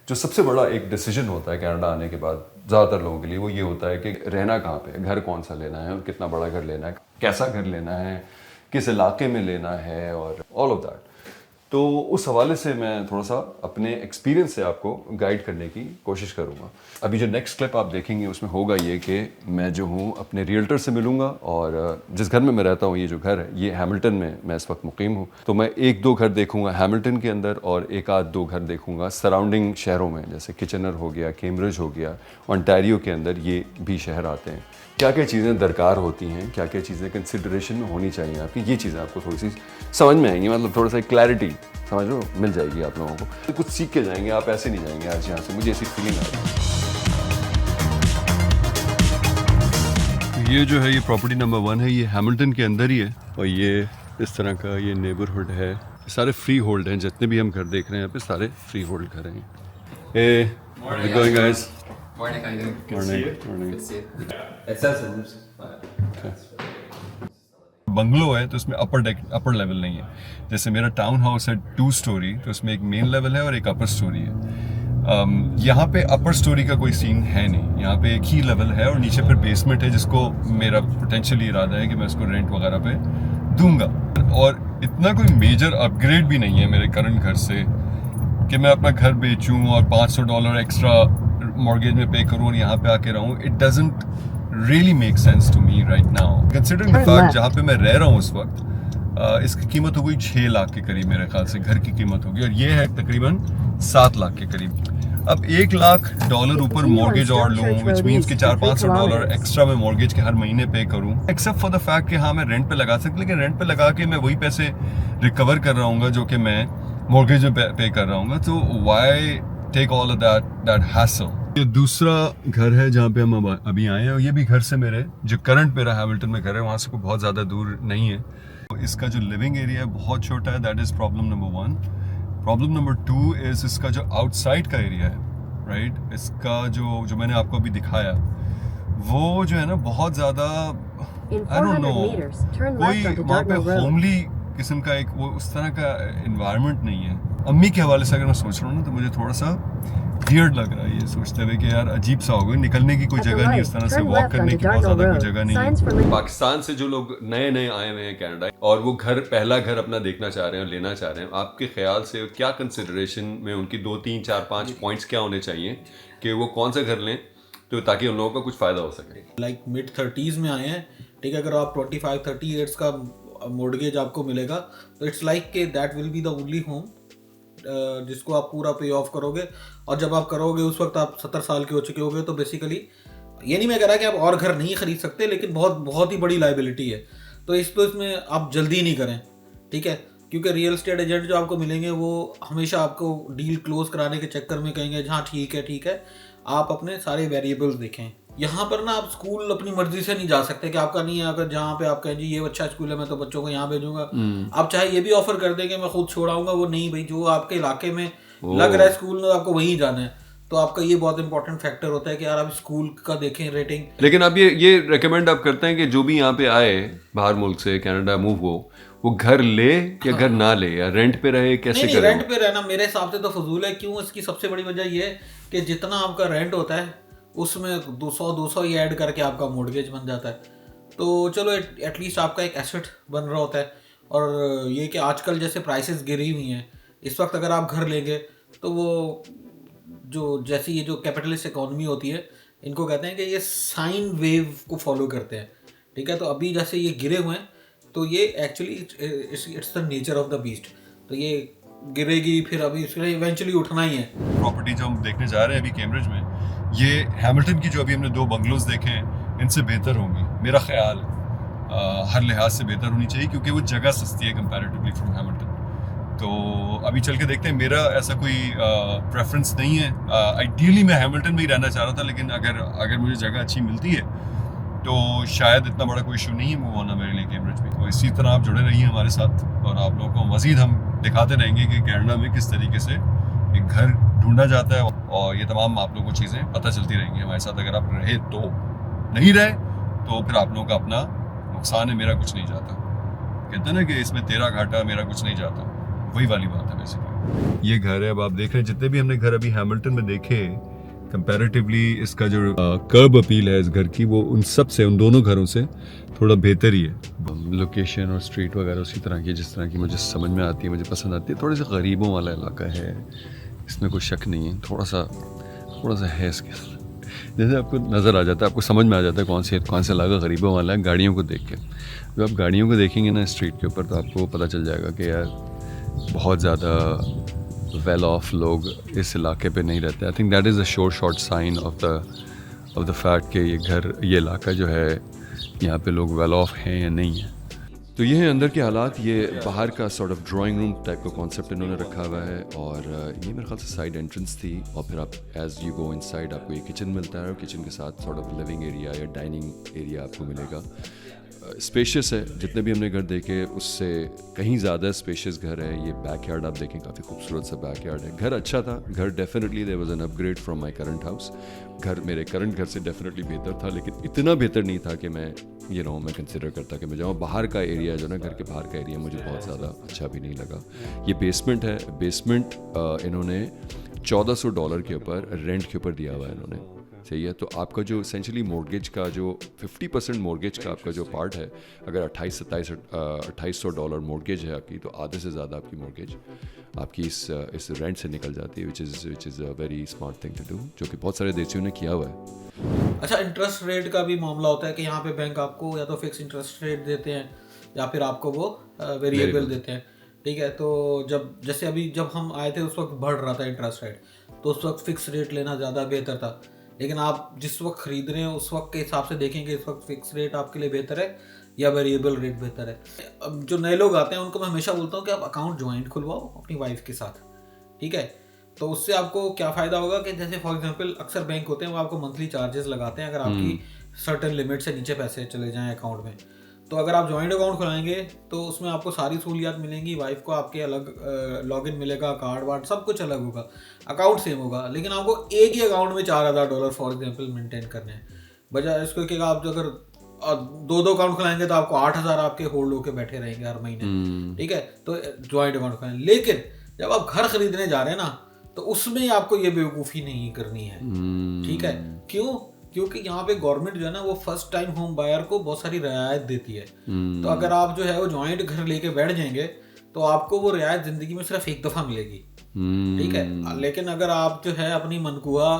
जो सबसे बड़ा एक डिसीजन होता है कनाडा आने के बाद ज़्यादातर लोगों के लिए, वो ये होता है कि रहना कहाँ पे है, घर कौन सा लेना है और कितना बड़ा घर लेना है, कैसा घर लेना है, किस इलाके में लेना है और ऑल ऑफ दैट। तो उस हवाले से मैं थोड़ा सा अपने एक्सपीरियंस से आपको गाइड करने की कोशिश करूँगा। अभी जो नेक्स्ट क्लिप आप देखेंगे उसमें होगा ये कि मैं जो हूँ अपने रियल्टर से मिलूँगा, और जिस घर में मैं रहता हूँ, ये जो घर है ये हैमिल्टन में मैं इस वक्त मुकीम हूँ, तो मैं 1-2 घर देखूँगा हैमिल्टन के अंदर और 1-2 घर देखूँगा सराउंडिंग शहरों में, जैसे किचनर हो गया, कैम्ब्रिज हो गया, ओंटारियो के अंदर ये भी शहर आते हैं। क्या क्या चीज़ें दरकार होती हैं, क्या क्या चीज़ें कंसिडरेशन में होनी चाहिए आपकी, ये चीज़ें आपको थोड़ी सी समझ में आएंगी, मतलब थोड़ा सा क्लैरिटी समझ लो मिल जाएगी आप लोगों को, तो कुछ सीख के जाएंगे आप, ऐसे नहीं जाएंगे आज यहाँ से, मुझे ऐसी फीलिंग आ रही है। ये जो है ये प्रॉपर्टी नंबर 1 है, ये हैमिल्टन के अंदर ही है और ये इस तरह का ये नेबरहुड है, सारे फ्री होल्ड हैं, जितने भी हम घर देख रहे हैं यहाँ पे सारे फ्री होल्ड घर हैं। Hey, how's it going, guys? Morning, how you doing? Morning. Morning. Good to see you. It says it lives. Bungalow है तो उसमें अपर लेवल नहीं है, जैसे मेरा टाउन हाउस है 2 स्टोरी, तो उसमें एक मेन लेवल है और एक अपर स्टोरी है। यहाँ पे अपर स्टोरी का कोई सीन है नहीं, यहाँ पे एक ही लेवल है और नीचे फिर बेसमेंट है, जिसको मेरा पोटेंशियली इरादा है कि मैं उसको रेंट वगैरह पे दूंगा। और इतना कोई मेजर अपग्रेड भी नहीं है मेरे करंट घर से कि मैं अपना घर बेचूं और $500 एक्स्ट्रा मॉर्गेज में पे करूं और यहाँ पे आके रहूं। It doesn't really make sense to me right now, considering the fact जहाँ पे मैं रह रहा हूँ उस वक्त इसकी कीमत हो गई 6 लाख के करीब, मेरे ख्याल से घर की कीमत होगी, और ये है तकरीबन 7 लाख के करीब। अब $1 लाख ऊपर मॉर्गेज और लूँ, विच मीन्स कि $400-500 एक्स्ट्रा मैं मॉर्गेज के हर महीने पे करूँ, एक्सेप्ट फॉर द फैक्ट कि हाँ मैं रेंट पे लगा सकता, लेकिन रेंट पे लगा के मैं वही पैसे रिकवर कर रहा हूँ जो कि मैं मॉर्गेज में पे कर रहा हूँ, तो why take all of that hassle. ये दूसरा घर है जहाँ पे हम अभी आए हैं, और ये भी घर से मेरे जो करंट मेरा हैमिल्टन में घर है वहाँ से कोई बहुत ज़्यादा दूर नहीं है। तो इसका जो लिविंग एरिया है बहुत छोटा है, that is problem number 1। Problem number 2 is इसका जो आउटसाइड का एरिया है, राइट, इसका जो मैंने आपको अभी दिखाया वो जो है ना बहुत ज़्यादा आई डोंट नो, कोई वहाँ पे होमली किस्म का एक वो उस तरह का एनवायरनमेंट नहीं है। अम्मी के हवाले से अगर मैं सोच रहा हूँ ना तो मुझे थोड़ा सा वियर्ड लग रहा है ये सोचते हुए कि यार अजीब सा होगा, निकलने की कोई जगह नहीं, इस तरह से वॉक करने की बहुत ज़्यादा कोई जगह नहीं है। पाकिस्तान से जो लोग नए नए आए हुए हैं कनाडा और वो घर पहला घर अपना देखना चाह रहे हैं और लेना चाह रहे हैं, आपके ख्याल से क्या कंसिडरेशन में उनकी 2, 3, 4, 5 पॉइंट्स क्या होने चाहिए कि वो कौन सा घर लें तो ताकि उन लोगों को कुछ फ़ायदा हो सके? लाइक मिड-30s में आए हैं, ठीक है, अगर आप 25-30 ईयर्स का मॉर्गेज आपको मिलेगा तो इट्स लाइक के that will be the only home जिसको आप पूरा पे ऑफ करोगे, और जब आप करोगे उस वक्त आप 70 साल के हो चुके होगे। तो बेसिकली ये नहीं मैं कह रहा कि आप और घर नहीं खरीद सकते, लेकिन बहुत बहुत ही बड़ी लाइबिलिटी है, तो इसमें आप जल्दी नहीं करें, ठीक है, क्योंकि रियल एस्टेट एजेंट जो आपको मिलेंगे वो हमेशा आपको डील क्लोज कराने के चक्कर में कहेंगे हाँ ठीक है, आप अपने सारे वेरिएबल्स देखें। यहाँ पर ना आप स्कूल अपनी मर्जी से नहीं जा सकते कि आपका नहीं है, अगर जहाँ पे आप कहें जी ये अच्छा स्कूल है मैं तो बच्चों को यहाँ भेजूंगा, आप चाहे ये भी ऑफर कर देंगे मैं खुद छोड़ाऊंगा, वो नहीं भाई, जो आपके इलाके में लग रहा है स्कूल में आपको वहीं जाना है। तो आपका ये बहुत इंपॉर्टेंट फैक्टर होता है कि यार आप स्कूल का देखें रेटिंग। लेकिन आप ये रेकमेंड आप करते हैं कि जो भी यहाँ पे आए बाहर मुल्क से कनाडा मूव हो, वो घर ले या घर ना ले या रेंट पे रहे, कैसे नहीं, रेंट पे रहना मेरे हिसाब से तो फजूल है। क्यों? इसकी सबसे बड़ी वजह ये है कि जितना आपका रेंट होता है उसमें 200 ही ऐड करके आपका मॉर्गेज बन जाता है। तो चलो एटलीस्ट आपका एक एसेट बन रहा होता है। और ये कि आजकल जैसे प्राइसेस गिरी हुई हैं, इस वक्त अगर आप घर लेंगे तो वो जो जैसी ये जो कैपिटलिस्ट इकोनॉमी होती है, इनको कहते हैं कि ये साइन वेव को फॉलो करते हैं, ठीक है। तो अभी जैसे ये गिरे हुए हैं तो ये actually it's the nature of the beast, तो ये गिरेगी फिर अभी इसके इवेंचुअली उठना ही है। प्रॉपर्टी जो हम देखने जा रहे हैं अभी कैम्ब्रिज में, ये हैमिल्टन की जो अभी हमने 2 बंगलोज देखे हैं इनसे बेहतर होंगी मेरा ख्याल, हर लिहाज से बेहतर होनी चाहिए क्योंकि वो जगह सस्ती है कंपैरेटिवली फ्रॉम हैमिल्टन। तो अभी चल के देखते हैं, मेरा ऐसा कोई प्रेफरेंस नहीं है। आइडियली मैं हैमिल्टन में ही रहना चाह रहा था, लेकिन अगर मुझे जगह अच्छी मिलती है तो शायद इतना बड़ा कोई इशू नहीं है मूव होना मेरे लिए कैम्ब्रिज में। तो इसी तरह आप जुड़े रहिए हमारे साथ और आप लोगों को मज़ीद हम दिखाते रहेंगे कि कनाडा में किस तरीके से एक घर ढूंढा जाता है, और ये तमाम आप लोगों को चीज़ें पता चलती रहेंगी हमारे साथ। अगर आप रहे तो, नहीं रहे तो फिर आप लोगों का अपना नुकसान है, मेरा कुछ नहीं जाता। कहते हैं ना कि इसमें तेरा घाटा मेरा कुछ नहीं जाता, वही वाली बात है बेसिकली। ये घर है, अब आप देख रहे हैं जितने भी हमने घर अभी हैमिल्टन में देखे, कंपैरेटिवली इसका जो कर्ब अपील है इस घर की, वो उन सब से, उन दोनों घरों से थोड़ा बेहतर ही है। लोकेशन और स्ट्रीट वगैरह उसी तरह की जिस तरह की मुझे समझ में आती है, मुझे पसंद आती है। थोड़े से गरीबों वाला इलाका है, इसमें कोई शक नहीं है। थोड़ा सा है इसके अंदर, जैसे आपको नज़र आ जाता है, आपको समझ में आ जाता है कौन सा इलाका गरीबों वाला है गाड़ियों को देख के। जब आप गाड़ियों को देखेंगे ना स्ट्रीट के ऊपर, तो आपको पता चल जाएगा कि यार बहुत ज़्यादा वेल ऑफ लोग इस इलाके पे नहीं रहते। I think that is a short sign of the fact कि ये इलाका जो है, यहाँ पे लोग वेल ऑफ हैं या नहीं है। तो ये है अंदर के हालात। ये बाहर का sort of drawing room type का कॉन्सेप्ट इन्होंने रखा हुआ है, और ये मेरे ख्याल से साइड एंट्रेंस थी, और फिर आप एज यू गो इनसाइड आपको ये किचन मिलता है, और किचन के साथ सॉर्ट ऑफ लिविंग एरिया या डाइनिंग एरिया आपको मिलेगा। स्पेशियस है, जितने भी हमने घर देखे उससे कहीं ज़्यादा स्पेशियस घर है। ये बैकयार्ड आप देखें, काफ़ी खूबसूरत सा बैकयार्ड है। घर अच्छा था, घर definitely there was an upgrade from my current house. घर मेरे करंट घर से डेफिनेटली बेहतर था, लेकिन इतना बेहतर नहीं था कि मैं मैं कंसिडर करता कि मैं जाऊँ। बाहर का एरिया जो ना, घर के बाहर का एरिया मुझे बहुत ज़्यादा अच्छा भी नहीं लगा। ये बेसमेंट है, बेसमेंट इन्होंने $1400 के ऊपर रेंट के ऊपर दिया हुआ है इन्होंने, सही है। तो आपका जो एसेंशली मॉर्गेज का जो 50% मॉर्गेज का आपका जो पार्ट है, अगर $2800 मॉर्गेज है आपकी, तो आधे से ज़्यादा आपकी मॉर्गेज आपकी इस रेंट से निकल जाती है, which is a very smart thing to do, जो कि बहुत सारे देशियों ने किया हुआ है। अच्छा, इंटरेस्ट रेट का भी मामला होता है कि यहाँ पे बैंक आपको या तो फिक्स इंटरेस्ट रेट देते हैं या फिर आपको वो वेरिएबल देते हैं, ठीक है। तो जब हम आए थे उस वक्त बढ़ रहा था इंटरेस्ट रेट, तो उस वक्त फिक्स रेट लेना ज़्यादा बेहतर था। लेकिन आप जिस वक्त खरीद रहे हैं उस वक्त के हिसाब से देखेंगे इस वक्त फिक्स रेट आपके लिए बेहतर है या वेरिएबल रेट बेहतर है। अब जो नए लोग आते हैं उनको मैं हमेशा बोलता हूँ कि आप अकाउंट ज्वाइंट खुलवाओ अपनी वाइफ के साथ, ठीक है। तो उससे आपको क्या फ़ायदा होगा कि जैसे फॉर एग्जांपल अक्सर बैंक होते हैं वो आपको मंथली चार्जेस लगाते हैं अगर आपकी सर्टेन लिमिट से नीचे पैसे चले जाएं अकाउंट में। तो अगर आप जॉइंट अकाउंट खुलाएंगे तो उसमें आपको सारी सहूलियात मिलेंगी, वाइफ को आपके अलग लॉगिन मिलेगा, कार्ड वार्ड सब कुछ अलग होगा, अकाउंट सेम होगा, लेकिन आपको एक ही अकाउंट में $4000 फॉर एग्जांपल मेंटेन करने हैं। बजाय इसको कि आप अगर 2 अकाउंट खुलाएंगे तो आपको 8000 आपके होल्ड होके बैठे रहेंगे हर महीने, ठीक है। तो जॉइंट अकाउंट खुलाएं। लेकिन जब आप घर खरीदने जा रहे हैं ना, तो उसमें आपको ये बेवकूफ़ी नहीं करनी है, ठीक है। क्योंकि यहाँ पे गवर्नमेंट जो है ना, वो फर्स्ट टाइम होम बायर को बहुत सारी रियायत देती है। तो अगर आप जो है वो जॉइंट घर लेके बैठ जाएंगे तो आपको वो रियायत जिंदगी में सिर्फ एक दफ़ा मिलेगी, ठीक है। लेकिन अगर आप जो है अपनी मनकुआ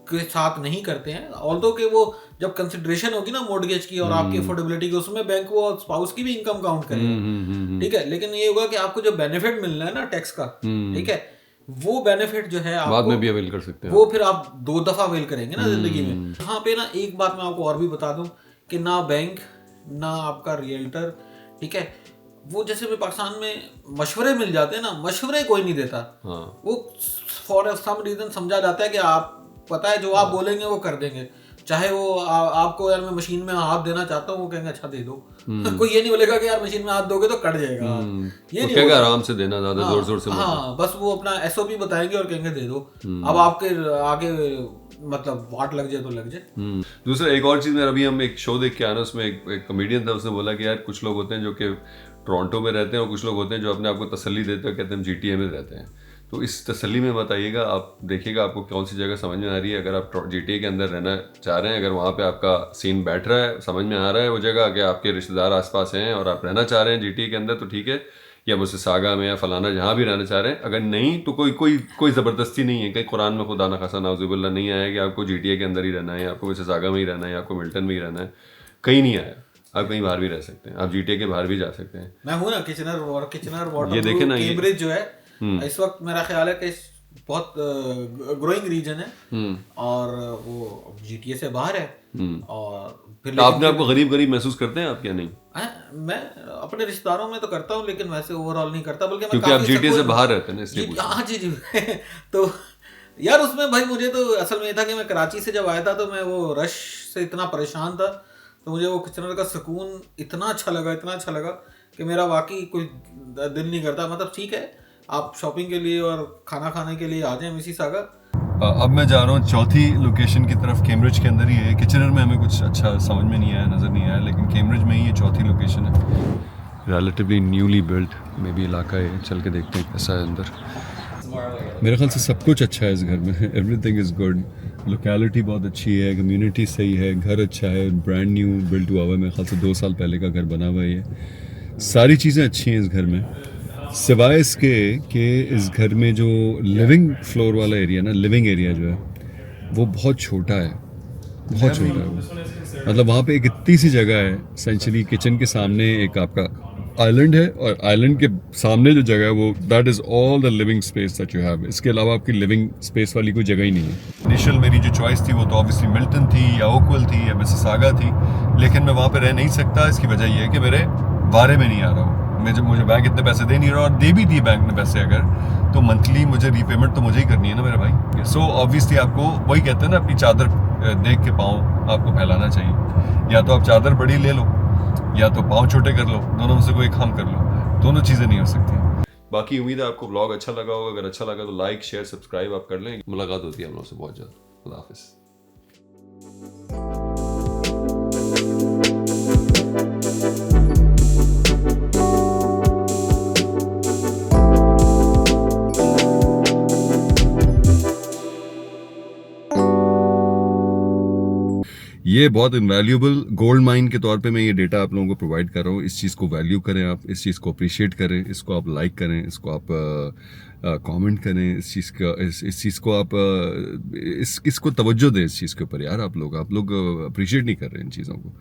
के साथ नहीं करते हैं, ऑल्दो कि वो जब कंसिडरेशन होगी ना मॉर्गेज की और आपकी अफोर्डेबिलिटी की, उसमें बैंक वो स्पाउस की भी इनकम काउंट करेगा, ठीक है। लेकिन ये होगा कि आपको जो बेनिफिट मिलना है ना टैक्स का, ठीक है, वो बेनिफिट जो है बाद में भी अवेल कर सकते हैं, वो फिर आप 2 दफा अवेल करेंगे ना जिंदगी में। यहाँ पे ना एक बात मैं आपको और भी बता दूं कि ना बैंक ना आपका रियल्टर, ठीक है, वो जैसे भी पाकिस्तान में मशवरे मिल जाते हैं ना, मशवरे कोई नहीं देता। वो फॉर सम रीजन समझा जाता है कि आप पता है जो आप बोलेंगे वो कर देंगे, चाहे वो आपको यार मैं मशीन में हाथ देना चाहता हूँ, वो कहेंगे अच्छा दे दो। कोई ये नहीं बोलेगा कि यार मशीन में हाथ दोगे तो कट जाएगा, ये नहीं कहेगा आराम से देना, ज्यादा जोर जोर से। हाँ, बस वो अपना SOP बताएंगे और कहेंगे दे दो। अब आपके आगे मतलब वाट लग जाए तो लग जाए। दूसरा एक और चीज, अभी हम एक शो देख के आए ना, उसमें एक कॉमेडियन था, उसने बोला कि यार कुछ लोग होते हैं जो कि टोरंटो में रहते हैं और कुछ लोग होते हैं जो अपने आप को तसल्ली देते हैं, कहते हैं हम GTA में रहते हैं। तो इस तसल्ली में मत आइएगा, आप देखिएगा आपको कौन सी जगह समझ में आ रही है। अगर आप GTA के अंदर रहना चाह रहे हैं, अगर वहाँ पे आपका सीन बैठ रहा है, समझ में आ रहा है वो जगह, कि आपके रिश्तेदार आसपास हैं और आप रहना चाह रहे हैं GTA के अंदर, तो ठीक है, या मुझसे सागा में या फलाना जहाँ भी रहना चाह रहे हैं। अगर नहीं तो कोई ज़बरदस्ती नहीं है, कहीं कुरान में खुदा न खासा नाउज़ुबिल्लाह नहीं आया कि आपको GTA के अंदर ही रहना है, आपको वैसे सागा में ही रहना है, आपको मिल्टन में ही रहना है, कहीं नहीं आया। आप कहीं बाहर भी रह सकते हैं, आप GTA के बाहर भी जा सकते हैं। मैं हूँ ना किचनर वाटर, ये देखे ना, कैम्ब्रिज जो है इस वक्त मेरा ख्याल है कि बहुत ग्रोइंग रीजन है और वो GTA से बाहर है। और फिर आपने आपको गरीब महसूस करते हैं आप, क्या नहीं? मैं अपने रिश्तेदारों में तो करता हूँ, लेकिन वैसे ओवरऑल नहीं करता, बल्कि क्योंकि आप GTA से बाहर रहते हैं ना, इसलिए। हाँ जी तो यार उसमें भाई मुझे तो असल में ये था कि मैं कराची से जब आया था तो मैं वो रश से इतना परेशान था, तो मुझे वो किचनर का सुकून इतना अच्छा लगा कि मेरा वाकई कोई दिल नहीं करता। मतलब ठीक है, आप शॉपिंग के लिए और खाना खाने के लिए आ जाएं मिसिसागा। अब मैं जा रहा हूँ चौथी लोकेशन की तरफ, कैम्ब्रिज के अंदर ही है। किचनर में हमें कुछ अच्छा समझ में नहीं आया, नज़र नहीं आया, लेकिन कैम्ब्रिज में ही ये चौथी लोकेशन है। Relatively newly built may be इलाका है, चल के देखते हैं कैसा है अंदर। मेरे ख्याल से सब कुछ अच्छा है इस घर में, एवरीथिंग इज़ गुड, लोकेलिटी बहुत अच्छी है, कम्युनिटी सही है, घर अच्छा है, ब्रांड न्यू बिल्ट हुआ हुआ है, मेरे ख्याल से 2 साल पहले का घर बना हुआ है ये। सारी चीज़ें अच्छी हैं इस घर में, सिवाय इसके कि इस घर में जो लिविंग फ्लोर वाला एरिया ना, लिविंग एरिया जो है वो बहुत छोटा है, बहुत छोटा है वो। मतलब वहाँ पे एक इतनी सी जगह है, एसेंशियली किचन के सामने एक आपका आइलैंड है और आइलैंड के सामने जो जगह है वो that is all the living space that you have. इसके अलावा आपकी लिविंग स्पेस वाली कोई जगह ही नहीं है। इनिशियल मेरी जो चॉइस थी वो तो ऑब्वियसली मिल्टन थी या ओकविल थी या मिसिसागा थी, लेकिन मैं वहाँ पे रह नहीं सकता। इसकी वजह ये है कि मेरे बारे में नहीं आ रहा हूँ, मुझे बैंक इतने पैसे दे नहीं रहा, और दे भी दिए बैंक ने पैसे अगर, तो मंथली मुझे रीपेमेंट तो मुझे ही करनी है ना मेरे भाई। सो ऑब्वियसली आपको वही कहते हैं ना, अपनी चादर देख के पाँव आपको फैलाना चाहिए। या तो आप चादर बड़ी ले लो या तो पाँव छोटे कर लो, दोनों में से कोई एक हम कर लो, दोनों चीज़ें नहीं हो सकती। बाकी उम्मीद है आपको ब्लॉग अच्छा लगा होगा, अगर अच्छा लगा तो लाइक शेयर सब्सक्राइब आप कर लें। मुलाकात होती है हम लोगों से बहुत जल्द। खुदा हाफिज़। ये बहुत इनवैल्यूएबल गोल्ड माइन के तौर पे मैं ये डेटा आप लोगों को प्रोवाइड कर रहा हूँ। इस चीज़ को वैल्यू करें, आप इस चीज़ को अप्रिशिएट करें, इसको आप लाइक करें, इसको आप कमेंट करें, इस चीज़ को आप इसको तवज्जो दें इस चीज़ के ऊपर। यार आप लोग अप्रिशिएट नहीं कर रहे इन चीज़ों को।